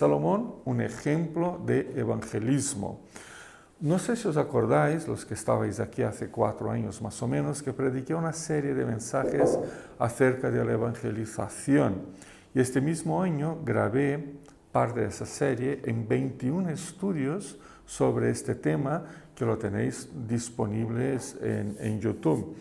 Salomón, un ejemplo de evangelismo. No sé si os acordáis, los que estabais aquí hace 4 años más o menos, que prediqué una serie de mensajes acerca de la evangelización. Y este mismo año grabé parte de esa serie en 21 estudios sobre este tema que lo tenéis disponibles en YouTube.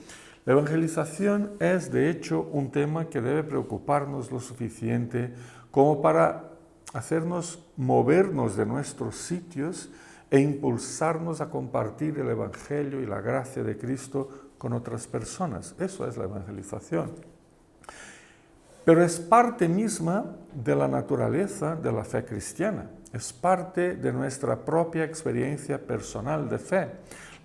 La evangelización es, de hecho, un tema que debe preocuparnos lo suficiente como para hacernos movernos de nuestros sitios e impulsarnos a compartir el Evangelio y la gracia de Cristo con otras personas. Eso es la evangelización. Pero es parte misma de la naturaleza de la fe cristiana. Es parte de nuestra propia experiencia personal de fe.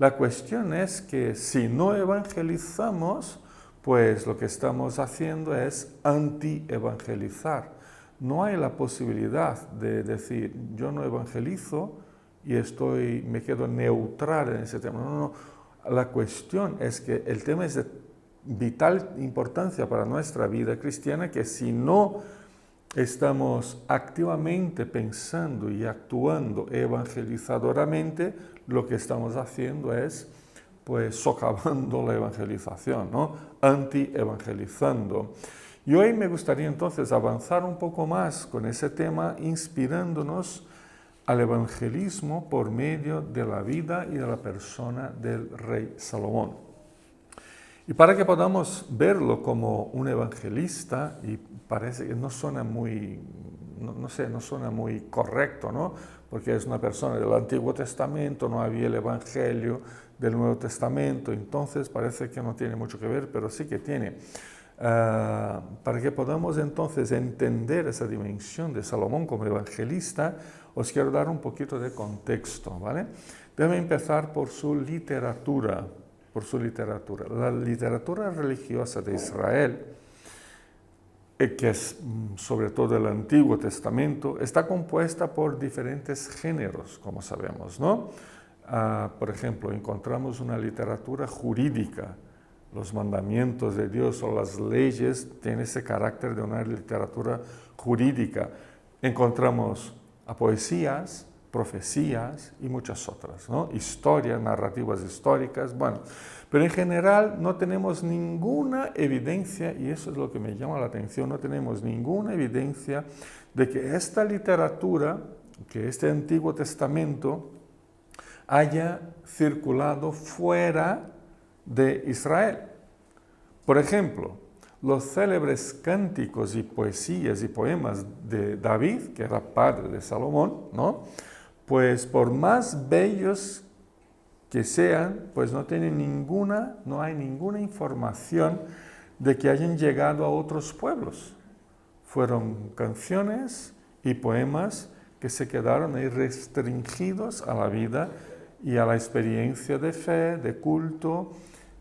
La cuestión es que si no evangelizamos, pues lo que estamos haciendo es anti-evangelizar. No hay la posibilidad de decir, yo no evangelizo y me quedo neutral en ese tema. No. La cuestión es que el tema es de vital importancia para nuestra vida cristiana, que si no estamos activamente pensando y actuando evangelizadoramente, lo que estamos haciendo es pues socavando la evangelización, ¿no? Anti-evangelizando. Y hoy me gustaría entonces avanzar un poco más con ese tema, inspirándonos al evangelismo por medio de la vida y de la persona del rey Salomón. Y para que podamos verlo como un evangelista, y parece que no suena muy correcto, ¿no? Porque es una persona del Antiguo Testamento, no había el Evangelio del Nuevo Testamento, entonces parece que no tiene mucho que ver, pero sí que tiene. Para que podamos entonces entender esa dimensión de Salomón como evangelista, os quiero dar un poquito de contexto, ¿vale? Déjame empezar por su literatura. La literatura religiosa de Israel, que es sobre todo el Antiguo Testamento, está compuesta por diferentes géneros, como sabemos, ¿no? Por ejemplo, encontramos una literatura jurídica. Los mandamientos de Dios o las leyes tienen ese carácter de una literatura jurídica. Encontramos poesías, profecías y muchas otras, ¿no? Historias, narrativas históricas, bueno. Pero en general no tenemos ninguna evidencia, y eso es lo que me llama la atención, no tenemos ninguna evidencia de que esta literatura, que este Antiguo Testamento, haya circulado fuera de Israel. Por ejemplo, los célebres cánticos y poesías y poemas de David, que era padre de Salomón, ¿no? Pues por más bellos que sean, pues no hay ninguna información de que hayan llegado a otros pueblos. Fueron canciones y poemas que se quedaron ahí restringidos a la vida y a la experiencia de fe, de culto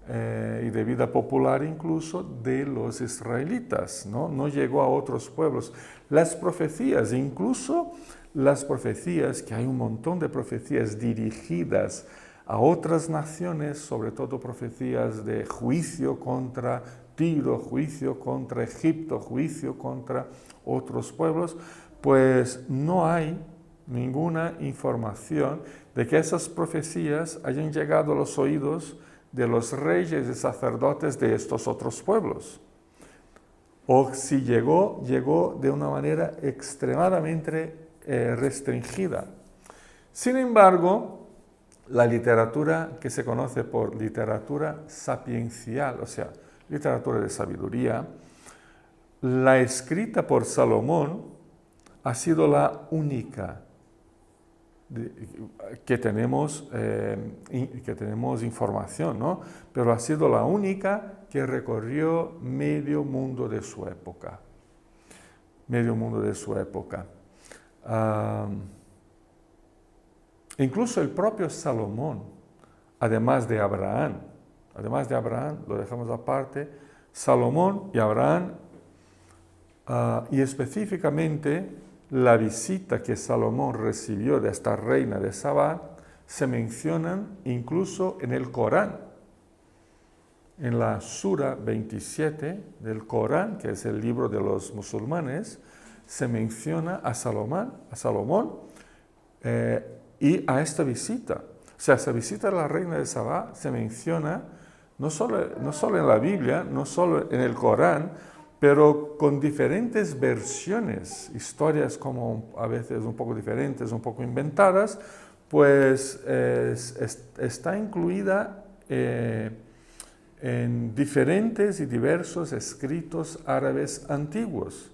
y de vida popular incluso de los israelitas, ¿no? No llegó a otros pueblos. Las profecías, incluso las profecías, que hay un montón de profecías dirigidas a otras naciones, sobre todo profecías de juicio contra Tiro, juicio contra Egipto, juicio contra otros pueblos, pues no hay ninguna información de que esas profecías hayan llegado a los oídos de los reyes y sacerdotes de estos otros pueblos. O si llegó de una manera extremadamente restringida. Sin embargo, la literatura que se conoce por literatura sapiencial, o sea, literatura de sabiduría, la escrita por Salomón ha sido la única que tenemos información, ¿no? Pero ha sido la única que recorrió medio mundo de su época. Incluso el propio Salomón, además de Abraham, lo dejamos aparte, Salomón y Abraham, y específicamente la visita que Salomón recibió de esta reina de Sabá, se mencionan incluso en el Corán. En la Sura 27 del Corán, que es el libro de los musulmanes, se menciona a Salomón y a esta visita. O sea, esa visita a la reina de Sabá se menciona no solo en la Biblia, no solo en el Corán, pero con diferentes versiones, historias como a veces un poco diferentes, un poco inventadas, pues está incluida en diferentes y diversos escritos árabes antiguos,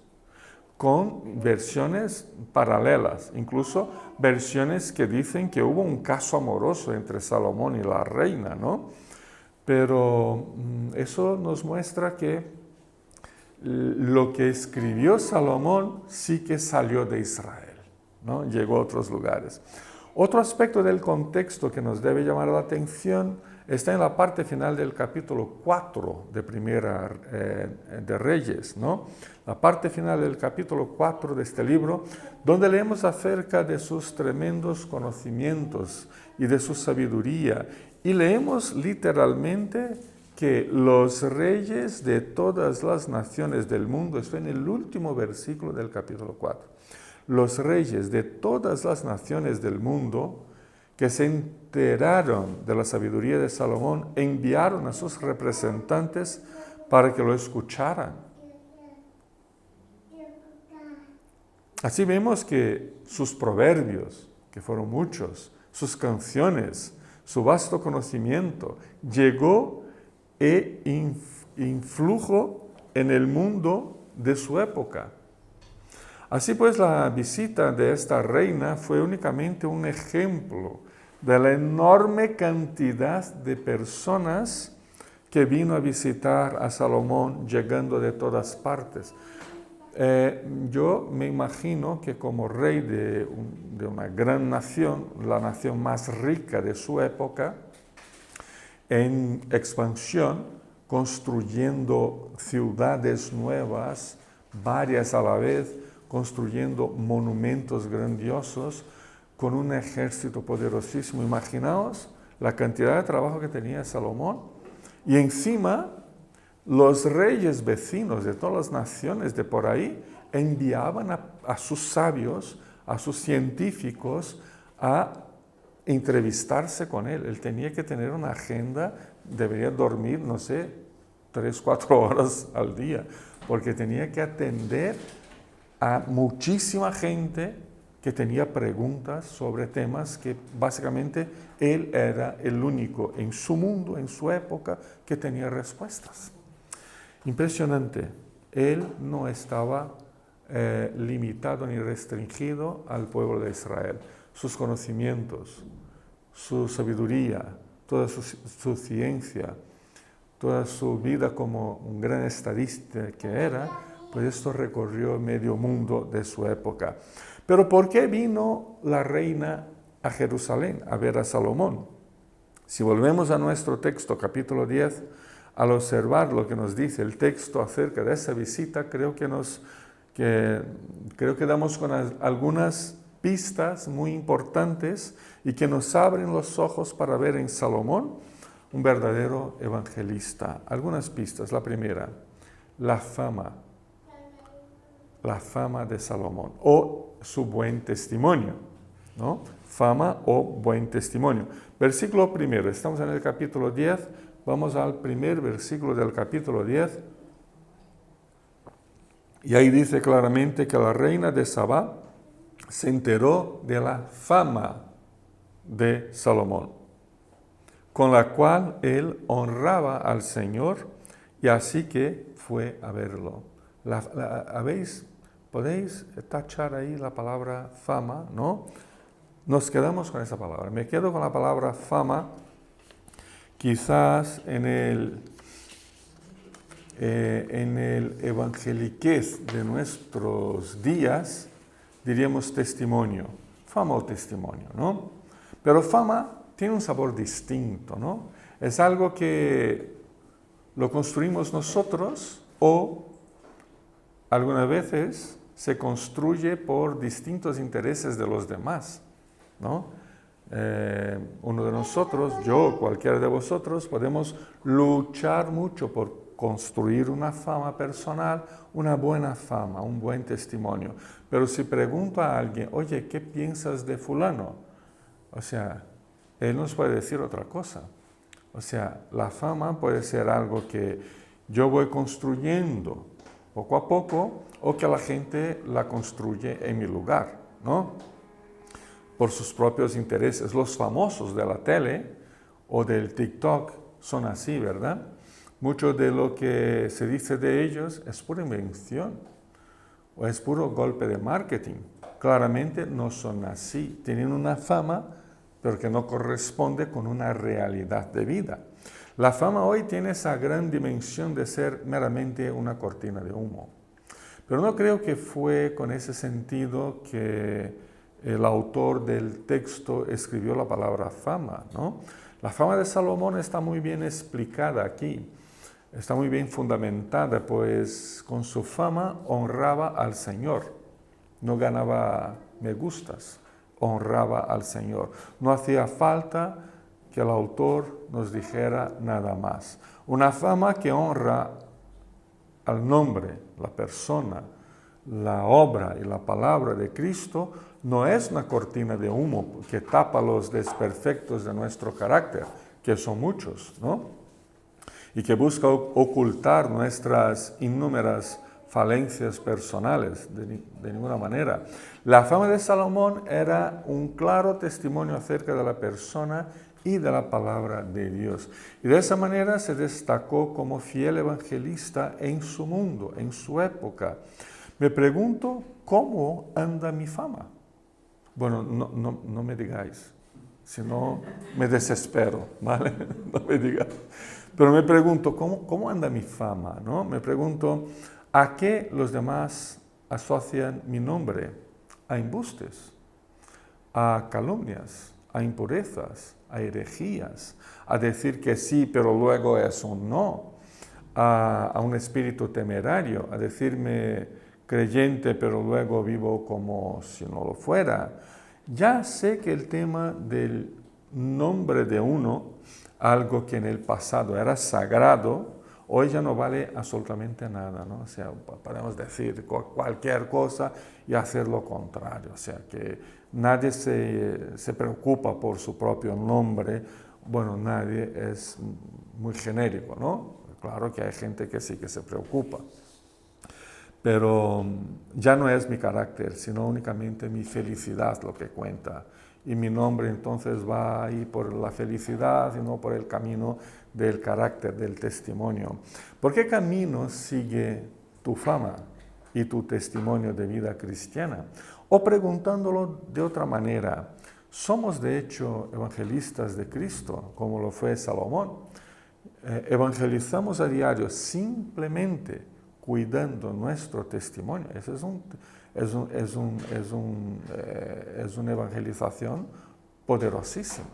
con versiones paralelas, incluso versiones que dicen que hubo un caso amoroso entre Salomón y la reina, ¿no? Pero eso nos muestra que lo que escribió Salomón sí que salió de Israel, ¿no? Llegó a otros lugares. Otro aspecto del contexto que nos debe llamar la atención está en la parte final del capítulo 4 de Primera de Reyes, ¿no? La parte final del capítulo 4 de este libro, donde leemos acerca de sus tremendos conocimientos y de su sabiduría. Y leemos literalmente que los reyes de todas las naciones del mundo, esto en el último versículo del capítulo 4, los reyes de todas las naciones del mundo que se enteraron de la sabiduría de Salomón enviaron a sus representantes para que lo escucharan. Así vemos que sus proverbios, que fueron muchos, sus canciones, su vasto conocimiento, llegó e influyó en el mundo de su época. Así pues, la visita de esta reina fue únicamente un ejemplo de la enorme cantidad de personas que vino a visitar a Salomón llegando de todas partes. Yo me imagino que como rey de una gran nación, la nación más rica de su época, en expansión, construyendo ciudades nuevas, varias a la vez, construyendo monumentos grandiosos, con un ejército poderosísimo. Imaginaos la cantidad de trabajo que tenía Salomón. Y encima, los reyes vecinos de todas las naciones de por ahí enviaban a sus sabios, a sus científicos, a entrevistarse con él. Él tenía que tener una agenda, debería dormir, no sé, 3, 4 horas al día, porque tenía que atender a muchísima gente que tenía preguntas sobre temas que básicamente él era el único en su mundo, en su época, que tenía respuestas. Impresionante. Él no estaba limitado ni restringido al pueblo de Israel. Sus conocimientos, su sabiduría, toda su ciencia, toda su vida como un gran estadista que era, pues esto recorrió medio mundo de su época. Pero ¿por qué vino la reina a Jerusalén a ver a Salomón? Si volvemos a nuestro texto, capítulo 10, al observar lo que nos dice el texto acerca de esa visita, creo que damos con algunas pistas muy importantes y que nos abren los ojos para ver en Salomón un verdadero evangelista. Algunas pistas. La primera, la fama de Salomón o su buen testimonio, ¿no? Fama o buen testimonio. Versículo primero, estamos en el capítulo 10, vamos al primer versículo del capítulo 10, y ahí dice claramente que la reina de Sabá se enteró de la fama de Salomón, con la cual él honraba al Señor, y así que fue a verlo. ¿Podéis tachar ahí la palabra fama, no? Nos quedamos con esa palabra. Me quedo con la palabra fama. Quizás en el evangeliquez de nuestros días diríamos testimonio. Fama o testimonio, ¿no? Pero fama tiene un sabor distinto, ¿no? Es algo que lo construimos nosotros o algunas veces se construye por distintos intereses de los demás, ¿no? Uno de nosotros, yo, cualquiera de vosotros, podemos luchar mucho por construir una fama personal, una buena fama, un buen testimonio. Pero si pregunto a alguien, oye, ¿qué piensas de fulano? O sea, él nos puede decir otra cosa. O sea, la fama puede ser algo que yo voy construyendo poco a poco o que la gente la construye en mi lugar, ¿no? Por sus propios intereses. Los famosos de la tele o del TikTok son así, ¿verdad? Mucho de lo que se dice de ellos es pura invención o es puro golpe de marketing. Claramente no son así. Tienen una fama, pero que no corresponde con una realidad de vida. La fama hoy tiene esa gran dimensión de ser meramente una cortina de humo. Pero no creo que fue con ese sentido que el autor del texto escribió la palabra fama, ¿no? La fama de Salomón está muy bien explicada aquí, está muy bien fundamentada, pues con su fama honraba al Señor, no ganaba me gustas, honraba al Señor. No hacía falta que el autor nos dijera nada más. Una fama que honra al nombre, la persona, la obra y la palabra de Cristo no es una cortina de humo que tapa los desperfectos de nuestro carácter, que son muchos, ¿no? Y que busca ocultar nuestras innúmeras falencias personales, de ninguna manera. La fama de Salomón era un claro testimonio acerca de la persona y de la palabra de Dios. Y de esa manera se destacó como fiel evangelista en su mundo, en su época. Me pregunto, ¿cómo anda mi fama? Bueno, no me digáis, si no me desespero, ¿vale? No me digáis. Pero me pregunto, ¿cómo anda mi fama? ¿No? Me pregunto, ¿a qué los demás asocian mi nombre? A embustes, a calumnias, a impurezas, a herejías, a decir que sí, pero luego es un no, a un espíritu temerario, a decirme creyente, pero luego vivo como si no lo fuera. Ya sé que el tema del nombre de uno, algo que en el pasado era sagrado, hoy ya no vale absolutamente nada, ¿no? O sea, podemos decir cualquier cosa y hacer lo contrario. O sea, que nadie se preocupa por su propio nombre. Bueno, nadie, es muy genérico, ¿no? Claro que hay gente que sí que se preocupa. Pero ya no es mi carácter, sino únicamente mi felicidad lo que cuenta. Y mi nombre entonces va ahí por la felicidad y no por el camino del carácter, del testimonio. ¿Por qué camino sigue tu fama y tu testimonio de vida cristiana? O preguntándolo de otra manera, ¿somos de hecho evangelistas de Cristo, como lo fue Salomón? ¿Evangelizamos a diario simplemente cuidando nuestro testimonio? Eso es una evangelización poderosísima,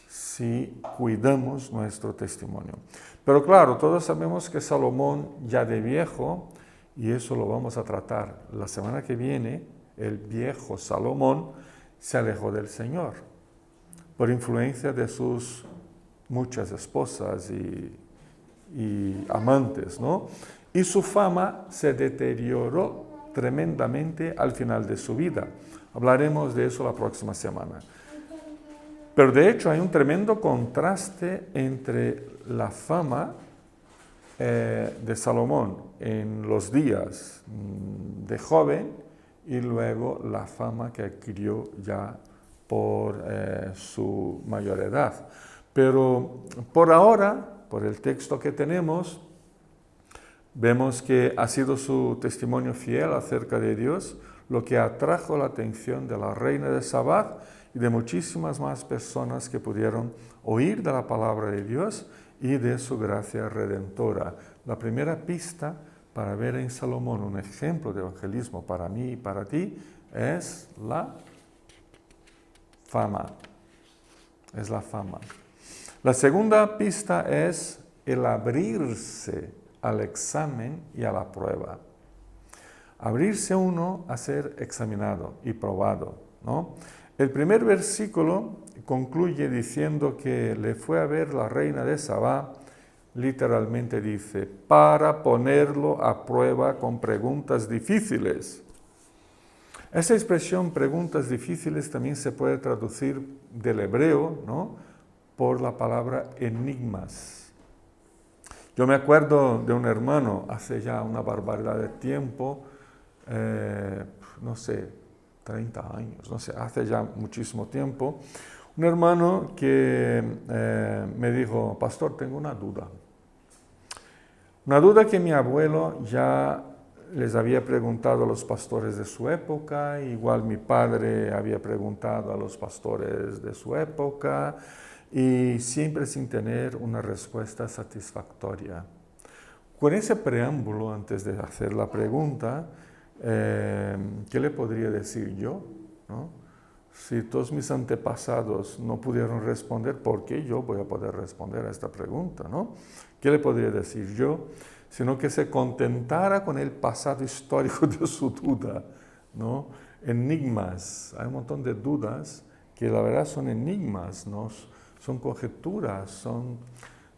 si cuidamos nuestro testimonio. Pero claro, todos sabemos que Salomón ya de viejo, y eso lo vamos a tratar la semana que viene, el viejo Salomón se alejó del Señor por influencia de sus muchas esposas y amantes, ¿no? Y su fama se deterioró tremendamente al final de su vida. Hablaremos de eso la próxima semana. Pero de hecho hay un tremendo contraste entre la fama de Salomón en los días de joven y luego la fama que adquirió ya por su mayor edad. Pero por ahora, por el texto que tenemos, vemos que ha sido su testimonio fiel acerca de Dios lo que atrajo la atención de la reina de Sabá y de muchísimas más personas que pudieron oír de la palabra de Dios y de su gracia redentora. La primera pista para ver en Salomón un ejemplo de evangelismo para mí y para ti es la fama. Es la fama. La segunda pista es el abrirse al examen y a la prueba. Abrirse uno a ser examinado y probado, ¿no? El primer versículo concluye diciendo que le fue a ver la reina de Sabá literalmente dice, para ponerlo a prueba con preguntas difíciles. Esa expresión, preguntas difíciles, también se puede traducir del hebreo, ¿no?, por la palabra enigmas. Yo me acuerdo de un hermano, hace ya una barbaridad de tiempo, no sé, 30 años, no sé, hace ya muchísimo tiempo, un hermano que me dijo, pastor, tengo una duda. Una duda que mi abuelo ya les había preguntado a los pastores de su época, igual mi padre había preguntado a los pastores de su época, y siempre sin tener una respuesta satisfactoria. Con ese preámbulo, antes de hacer la pregunta, ¿qué le podría decir yo? ¿No? Si todos mis antepasados no pudieron responder, ¿por qué yo voy a poder responder a esta pregunta? ¿No? ¿Qué le podría decir yo? Sino que se contentara con el pasado histórico de su duda, ¿no? Enigmas, hay un montón de dudas que la verdad son enigmas, ¿no? Son conjeturas,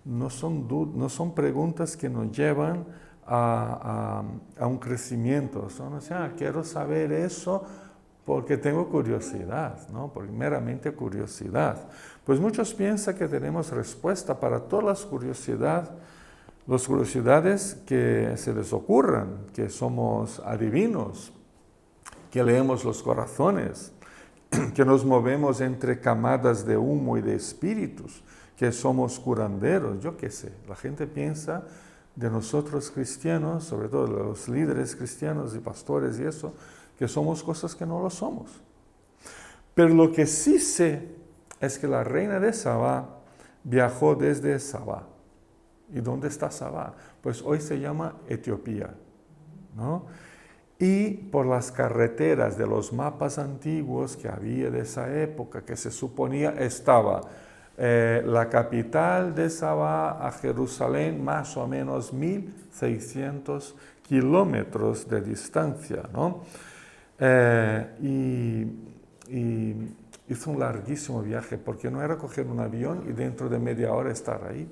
no son preguntas que nos llevan a un crecimiento. Son, o sea, quiero saber eso porque tengo curiosidad, ¿no? Por meramente curiosidad. Pues muchos piensan que tenemos respuesta para todas las curiosidades que se les ocurran, que somos adivinos, que leemos los corazones, que nos movemos entre camadas de humo y de espíritus, que somos curanderos, yo qué sé. La gente piensa de nosotros cristianos, sobre todo de los líderes cristianos y pastores y eso, que somos cosas que no lo somos. Pero lo que sí sé es que la reina de Sabá viajó desde Sabá. ¿Y dónde está Sabá? Pues hoy se llama Etiopía, ¿no? Y por las carreteras de los mapas antiguos que había de esa época, que se suponía estaba la capital de Sabá a Jerusalén, más o menos 1.600 kilómetros de distancia, ¿no? Y hizo un larguísimo viaje, porque no era coger un avión y dentro de media hora estar ahí.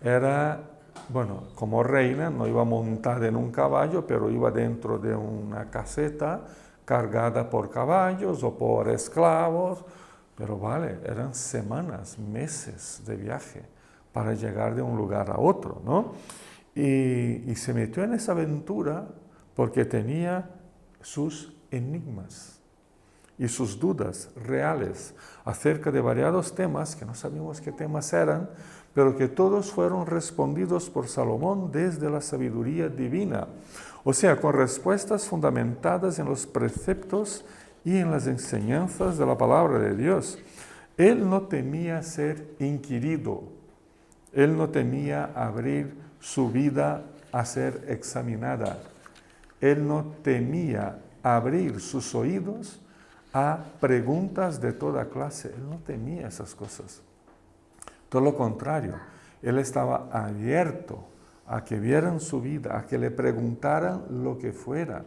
Era, bueno, como reina, no iba montada en un caballo, pero iba dentro de una caseta cargada por caballos o por esclavos, pero vale, eran semanas, meses de viaje para llegar de un lugar a otro, ¿no? Y se metió en esa aventura porque tenía sus enigmas y sus dudas reales acerca de variados temas que no sabíamos qué temas eran, pero que todos fueron respondidos por Salomón desde la sabiduría divina, o sea, con respuestas fundamentadas en los preceptos y en las enseñanzas de la palabra de Dios. Él no temía ser inquirido, él no temía abrir su vida a ser examinada, él no temía abrir sus oídos a preguntas de toda clase, él no temía esas cosas. Todo lo contrario, él estaba abierto a que vieran su vida, a que le preguntaran lo que fuera.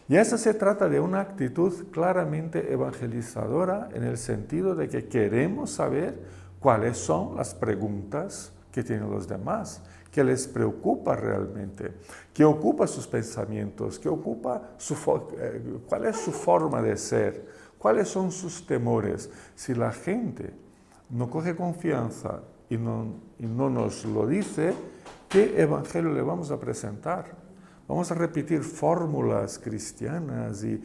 Y eso se trata de una actitud claramente evangelizadora en el sentido de que queremos saber cuáles son las preguntas que tienen los demás, qué les preocupa realmente, qué ocupa sus pensamientos, cuál es su forma de ser, cuáles son sus temores. Si la gente no coge confianza y no nos lo dice, ¿qué evangelio le vamos a presentar? ¿Vamos a repetir fórmulas cristianas y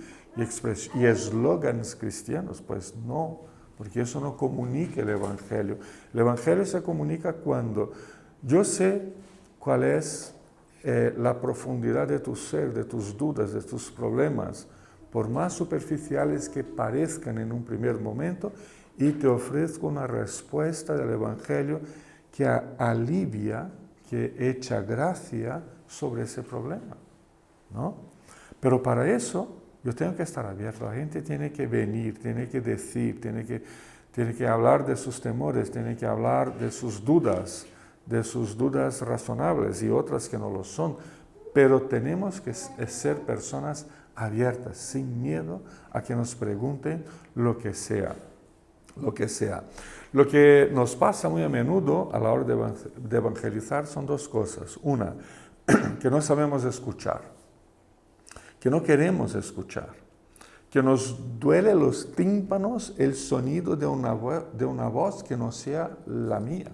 eslogans cristianos? Pues no, porque eso no comunica el evangelio. El evangelio se comunica cuando yo sé cuál es la profundidad de tu ser, de tus dudas, de tus problemas, por más superficiales que parezcan en un primer momento, y te ofrezco una respuesta del evangelio que alivia, que echa gracia sobre ese problema, ¿no? Pero para eso yo tengo que estar abierto. La gente tiene que venir, tiene que decir, tiene que hablar de sus temores, tiene que hablar de sus dudas razonables y otras que no lo son. Pero tenemos que ser personas abiertas, sin miedo a que nos pregunten lo que sea. Lo que nos pasa muy a menudo a la hora de evangelizar son dos cosas. Una, que no sabemos escuchar, que no queremos escuchar, que nos duele los tímpanos el sonido de una voz que no sea la mía.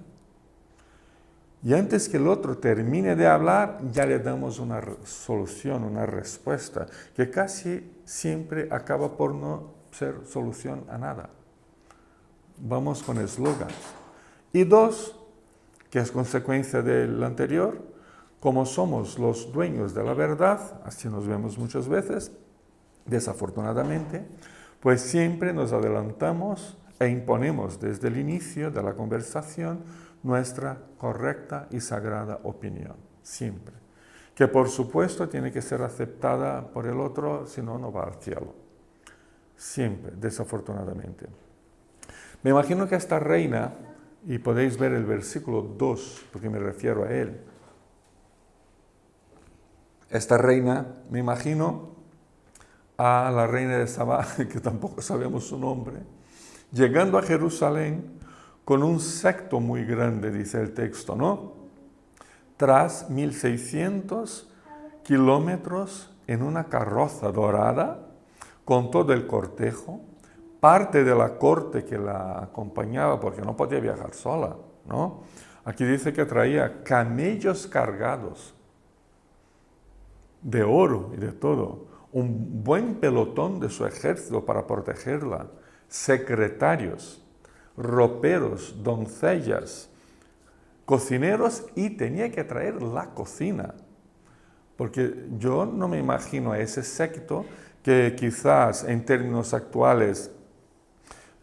Y antes que el otro termine de hablar, ya le damos una solución, una respuesta, que casi siempre acaba por no ser solución a nada. Vamos con eslogans. Y dos, que es consecuencia del anterior, como somos los dueños de la verdad, así nos vemos muchas veces, desafortunadamente, pues siempre nos adelantamos e imponemos desde el inicio de la conversación nuestra correcta y sagrada opinión, siempre. Que por supuesto tiene que ser aceptada por el otro, si no, no va al cielo. Siempre, desafortunadamente. Me imagino que esta reina, y podéis ver el versículo 2, porque me refiero a él. Esta reina, me imagino a la reina de Sabá, que tampoco sabemos su nombre, llegando a Jerusalén con un séquito muy grande, dice el texto, ¿no? Tras 1600 kilómetros en una carroza dorada, con todo el cortejo, parte de la corte que la acompañaba, porque no podía viajar sola, ¿no? Aquí dice que traía camellos cargados de oro y de todo, un buen pelotón de su ejército para protegerla, secretarios, roperos, doncellas, cocineros, y tenía que traer la cocina, porque yo no me imagino a ese séquito que quizás en términos actuales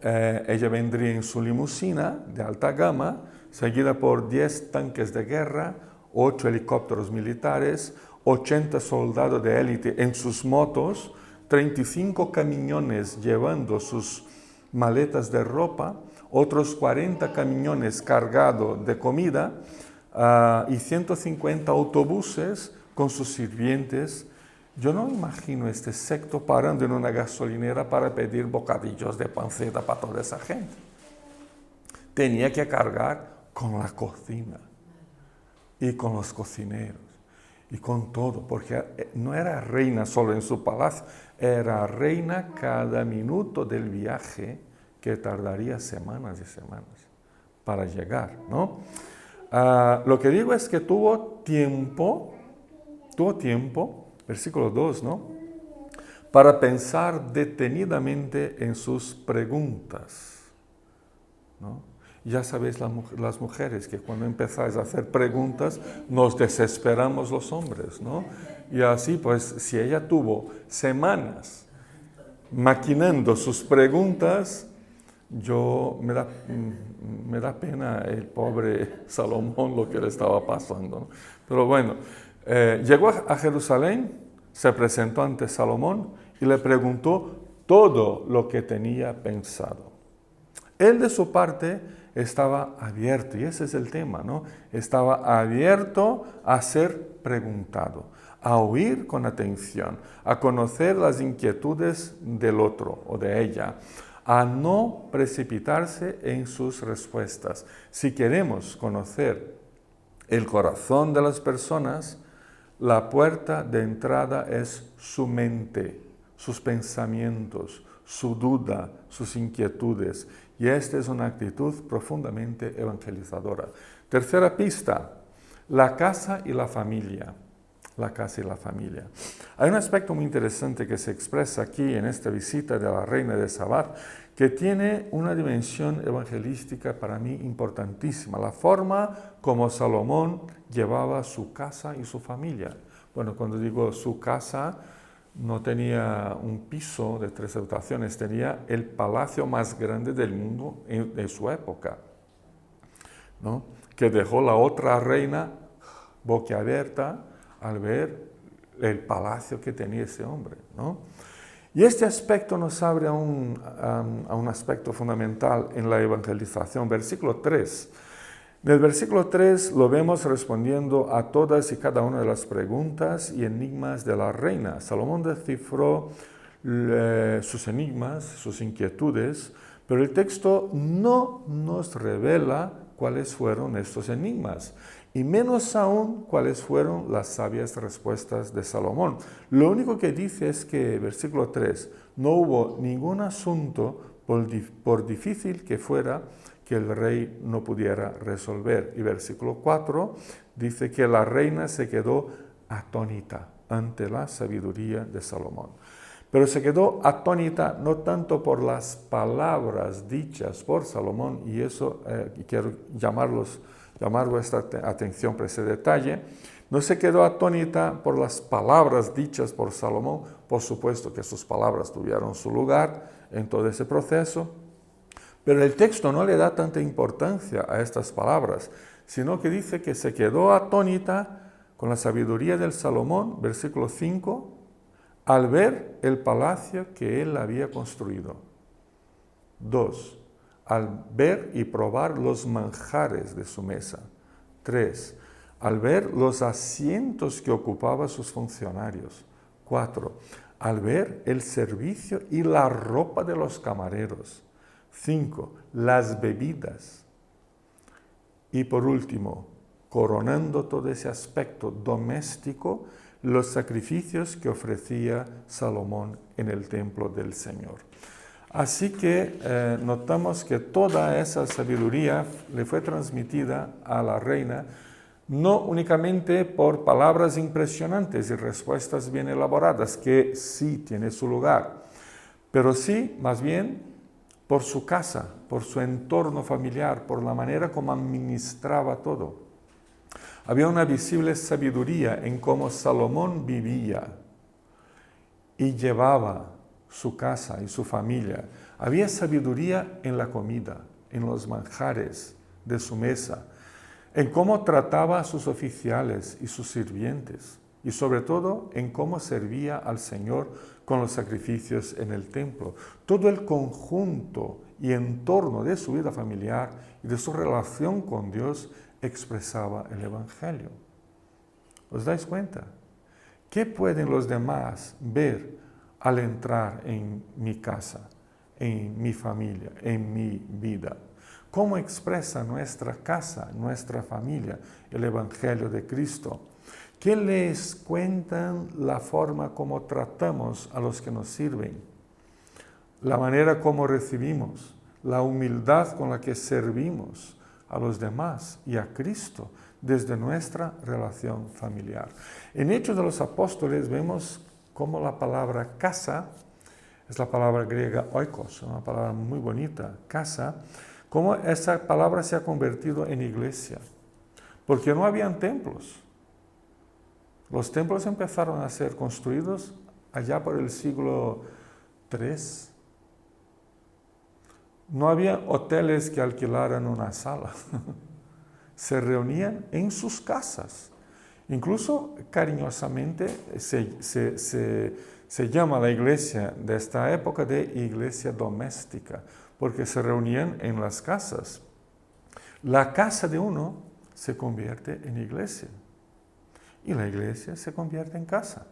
ella vendría en su limusina de alta gama, seguida por 10 tanques de guerra, 8 helicópteros militares, 80 soldados de élite en sus motos, 35 camiones llevando sus maletas de ropa, otros 40 camiones cargados de comida y 150 autobuses con sus sirvientes. Yo no imagino este séquito parando en una gasolinera para pedir bocadillos de panceta para toda esa gente. Tenía que cargar con la cocina y con los cocineros y con todo, porque no era reina solo en su palacio, era reina cada minuto del viaje que tardaría semanas y semanas para llegar, ¿no? Lo que digo es que tuvo tiempo, versículo 2, ¿no? Para pensar detenidamente en sus preguntas, ¿no? Ya sabéis las mujeres que cuando empezáis a hacer preguntas nos desesperamos los hombres, ¿no? Y así pues si ella tuvo semanas maquinando sus preguntas, me da pena el pobre Salomón lo que le estaba pasando, ¿no? Pero bueno, llegó a Jerusalén, se presentó ante Salomón y le preguntó todo lo que tenía pensado. Él de su parte estaba abierto, y ese es el tema, ¿no? Estaba abierto a ser preguntado, a oír con atención, a conocer las inquietudes del otro o de ella, a no precipitarse en sus respuestas. Si queremos conocer el corazón de las personas, la puerta de entrada es su mente, sus pensamientos, su duda, sus inquietudes. Y esta es una actitud profundamente evangelizadora. Tercera pista, la casa y la familia. La casa y la familia. Hay un aspecto muy interesante que se expresa aquí en esta visita de la reina de Sabá, que tiene una dimensión evangelística para mí importantísima, la forma como Salomón llevaba su casa y su familia. Bueno, cuando digo su casa, no tenía un piso de 3 habitaciones, tenía el palacio más grande del mundo de su época, ¿no? Que dejó la otra reina boquiabierta al ver el palacio que tenía ese hombre, ¿no? Y este aspecto nos abre a un aspecto fundamental en la evangelización. Versículo 3. En el versículo 3 lo vemos respondiendo a todas y cada una de las preguntas y enigmas de la reina. Salomón descifró sus enigmas, sus inquietudes, Pero el texto no nos revela cuáles fueron estos enigmas, y menos aún cuáles fueron las sabias respuestas de Salomón. Lo único que dice es que, versículo 3, no hubo ningún asunto, por difícil que fuera, que el rey no pudiera resolver. Y versículo 4 dice que la reina se quedó atónita ante la sabiduría de Salomón. Pero se quedó atónita no tanto por las palabras dichas por Salomón, y eso quiero llamar vuestra atención para ese detalle. No se quedó atónita por las palabras dichas por Salomón, por supuesto que sus palabras tuvieron su lugar en todo ese proceso, pero el texto no le da tanta importancia a estas palabras, sino que dice que se quedó atónita con la sabiduría del Salomón, versículo 5, al ver el palacio que él había construido. 2. Al ver y probar los manjares de su mesa. 3. Al ver los asientos que ocupaban sus funcionarios. 4. Al ver el servicio y la ropa de los camareros. 5. Las bebidas. Y por último, coronando todo ese aspecto doméstico, los sacrificios que ofrecía Salomón en el templo del Señor. Así que notamos que toda esa sabiduría le fue transmitida a la reina, no únicamente por palabras impresionantes y respuestas bien elaboradas, que sí tiene su lugar, pero sí, más bien, por su casa, por su entorno familiar, por la manera como administraba todo. Había una visible sabiduría en cómo Salomón vivía y llevaba su casa y su familia. Había sabiduría en la comida, en los manjares de su mesa, en cómo trataba a sus oficiales y sus sirvientes, y sobre todo en cómo servía al Señor con los sacrificios en el templo. Todo el conjunto y entorno de su vida familiar y de su relación con Dios expresaba el Evangelio. ¿Os dais cuenta? ¿Qué pueden los demás ver al entrar en mi casa, en mi familia, en mi vida? ¿Cómo expresa nuestra casa, nuestra familia, el Evangelio de Cristo? ¿Qué les cuentan la forma como tratamos a los que nos sirven? La manera como recibimos, la humildad con la que servimos a los demás y a Cristo desde nuestra relación familiar. En Hechos de los Apóstoles vemos cómo la palabra casa, es la palabra griega oikos, una palabra muy bonita, casa, cómo esa palabra se ha convertido en iglesia, porque no habían templos. Los templos empezaron a ser construidos allá por el siglo III. No había hoteles que alquilaran una sala. Se reunían en sus casas. Incluso cariñosamente se llama la iglesia de esta época de iglesia doméstica, porque se reunían en las casas. La casa de uno se convierte en iglesia y la iglesia se convierte en casa.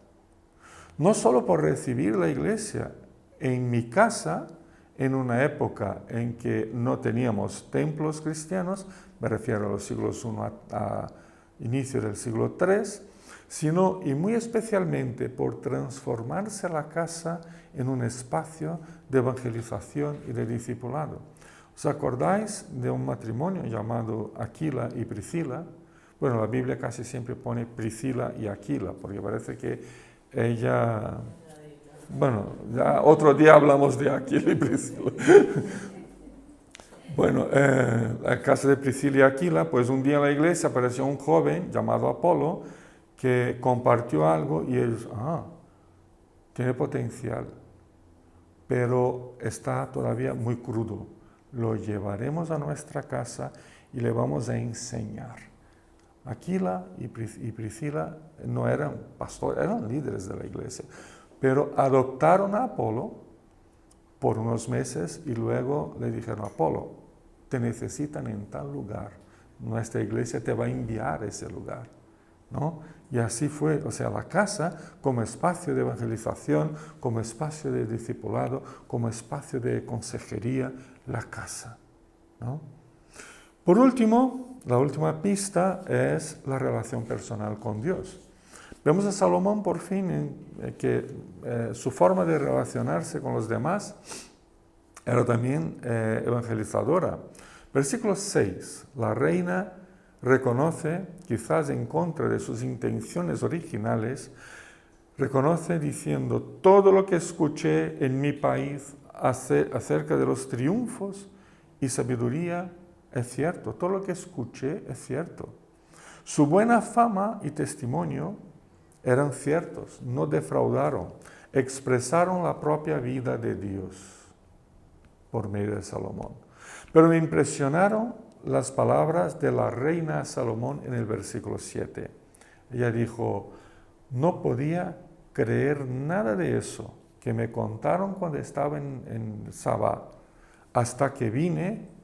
No solo por recibir la iglesia en mi casa, en una época en que no teníamos templos cristianos, me refiero a los siglos I a inicio del siglo III, sino y muy especialmente por transformarse la casa en un espacio de evangelización y de discipulado. ¿Os acordáis de un matrimonio llamado Aquila y Priscila? Bueno, la Biblia casi siempre pone Priscila y Aquila, porque parece que ella... Bueno, ya otro día hablamos de Aquila y Priscila. Bueno, la casa de Priscila y Aquila, pues un día en la iglesia apareció un joven llamado Apolo que compartió algo y ellos, tiene potencial, pero está todavía muy crudo. Lo llevaremos a nuestra casa y le vamos a enseñar. Aquila y Priscila no eran pastores, eran líderes de la iglesia, pero adoptaron a Apolo por unos meses y luego le dijeron a Apolo, te necesitan en tal lugar, nuestra iglesia te va a enviar a ese lugar. ¿no? Y así fue, o sea, la casa como espacio de evangelización, como espacio de discipulado, como espacio de consejería, la casa, ¿no? Por último, la última pista es la relación personal con Dios. Vemos a Salomón por fin que su forma de relacionarse con los demás era también evangelizadora. Versículo 6, la reina reconoce, quizás en contra de sus intenciones originales, reconoce diciendo, todo lo que escuché en mi país acerca de los triunfos y sabiduría es cierto, todo lo que escuché es cierto. Su buena fama y testimonio eran ciertos, no defraudaron, expresaron la propia vida de Dios por medio de Salomón. Pero me impresionaron las palabras de la reina Salomón en el versículo 7. Ella dijo, no podía creer nada de eso que me contaron cuando estaba en Sabá, hasta que vine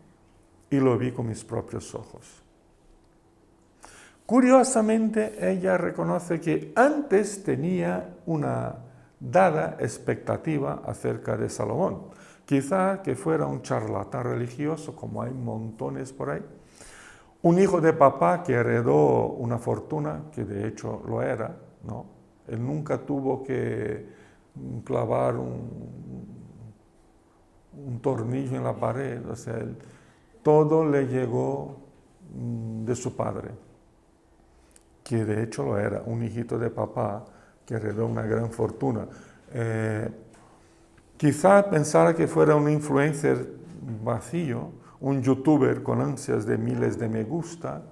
y lo vi con mis propios ojos. Curiosamente, ella reconoce que antes tenía una dada expectativa acerca de Salomón. Quizá que fuera un charlatán religioso, como hay montones por ahí. Un hijo de papá que heredó una fortuna, que de hecho lo era, ¿no? Él nunca tuvo que clavar un tornillo en la pared, o sea, todo le llegó de su padre, que de hecho lo era, un hijito de papá que heredó una gran fortuna. Quizá pensara que fuera un influencer vacío, un youtuber con ansias de miles de me gusta.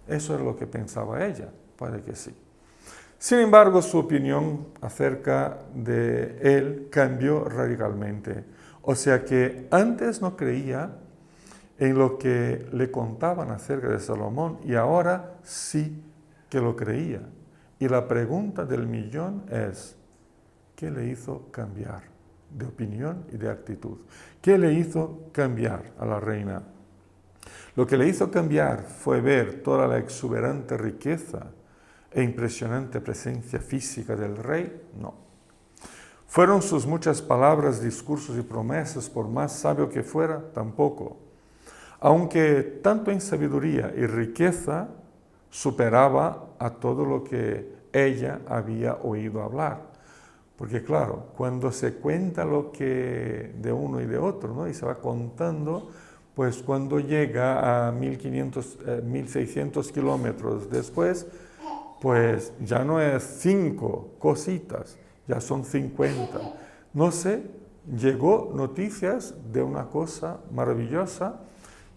Eso es lo que pensaba ella, puede que sí. Sin embargo, su opinión acerca de él cambió radicalmente. O sea que antes no creía en lo que le contaban acerca de Salomón y ahora sí que lo creía. Y la pregunta del millón es, ¿qué le hizo cambiar de opinión y de actitud? ¿Qué le hizo cambiar a la reina? Lo que le hizo cambiar fue ver toda la exuberante riqueza e impresionante presencia física del rey. No. ¿Fueron sus muchas palabras, discursos y promesas, por más sabio que fuera? Tampoco. Aunque tanto en sabiduría y riqueza superaba a todo lo que ella había oído hablar. Porque claro, cuando se cuenta lo que de uno y de otro, ¿no? Y se va contando, pues cuando llega a 1600 kilómetros después, pues ya no es 5 cositas, ya son 50. No sé, llegó noticias de una cosa maravillosa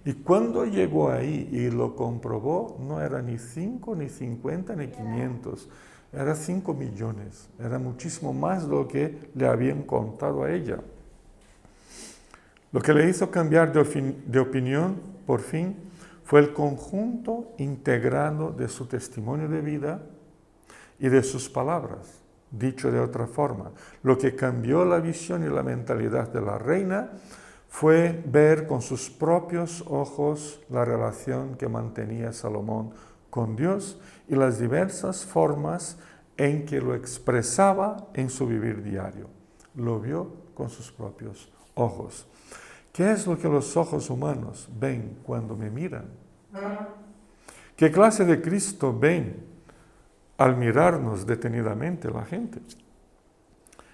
y cuando llegó ahí y lo comprobó, no era ni 5, ni 50, ni 500. Era 5 millones, era muchísimo más de lo que le habían contado a ella. Lo que le hizo cambiar de opinión, por fin, fue el conjunto integrado de su testimonio de vida y de sus palabras. Dicho de otra forma, lo que cambió la visión y la mentalidad de la reina fue ver con sus propios ojos la relación que mantenía Salomón con Dios y las diversas formas en que lo expresaba en su vivir diario. Lo vio con sus propios ojos. ¿Qué es lo que los ojos humanos ven cuando me miran? ¿Qué clase de Cristo ven al mirarnos detenidamente la gente?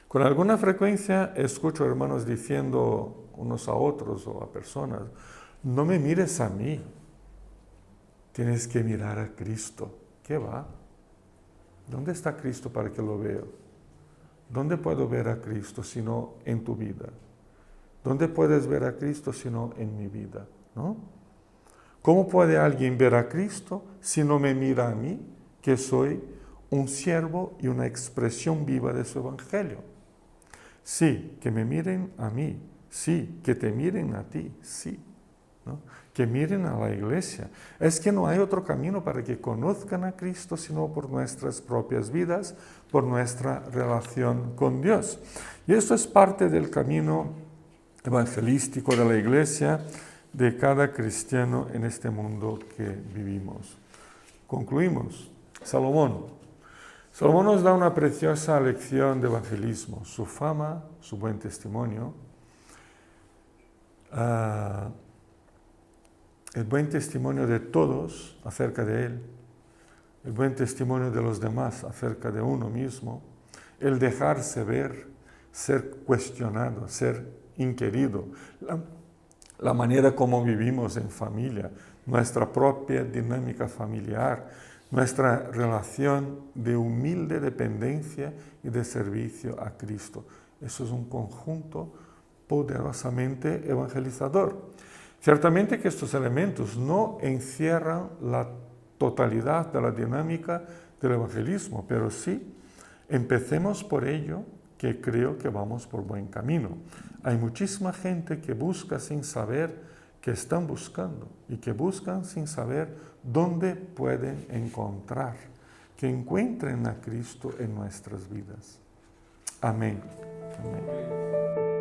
Con alguna frecuencia escucho hermanos diciendo unos a otros o a personas, no me mires a mí, tienes que mirar a Cristo. ¿Qué va? ¿Dónde está Cristo para que lo vea? ¿Dónde puedo ver a Cristo sino en tu vida? ¿Dónde puedes ver a Cristo sino en mi vida? ¿No? ¿Cómo puede alguien ver a Cristo si no me mira a mí, que soy un siervo y una expresión viva de su evangelio? Sí, que me miren a mí, sí, que te miren a ti, sí, ¿no? Que miren a la iglesia. Es que no hay otro camino para que conozcan a Cristo sino por nuestras propias vidas, por nuestra relación con Dios. Y esto es parte del camino evangelístico de la iglesia, de cada cristiano en este mundo que vivimos. Concluimos. Salomón. Salomón nos da una preciosa lección de evangelismo, su fama, su buen testimonio, el buen testimonio de todos acerca de él, el buen testimonio de los demás acerca de uno mismo, el dejarse ver, ser cuestionado, ser inquirido, la manera como vivimos en familia, nuestra propia dinámica familiar, nuestra relación de humilde dependencia y de servicio a Cristo. Eso es un conjunto poderosamente evangelizador. Ciertamente que estos elementos no encierran la totalidad de la dinámica del evangelismo, pero sí, empecemos por ello, que creo que vamos por buen camino. Hay muchísima gente que busca sin saber que están buscando y que buscan sin saber dónde pueden encontrar, que encuentren a Cristo en nuestras vidas. Amén. Amén.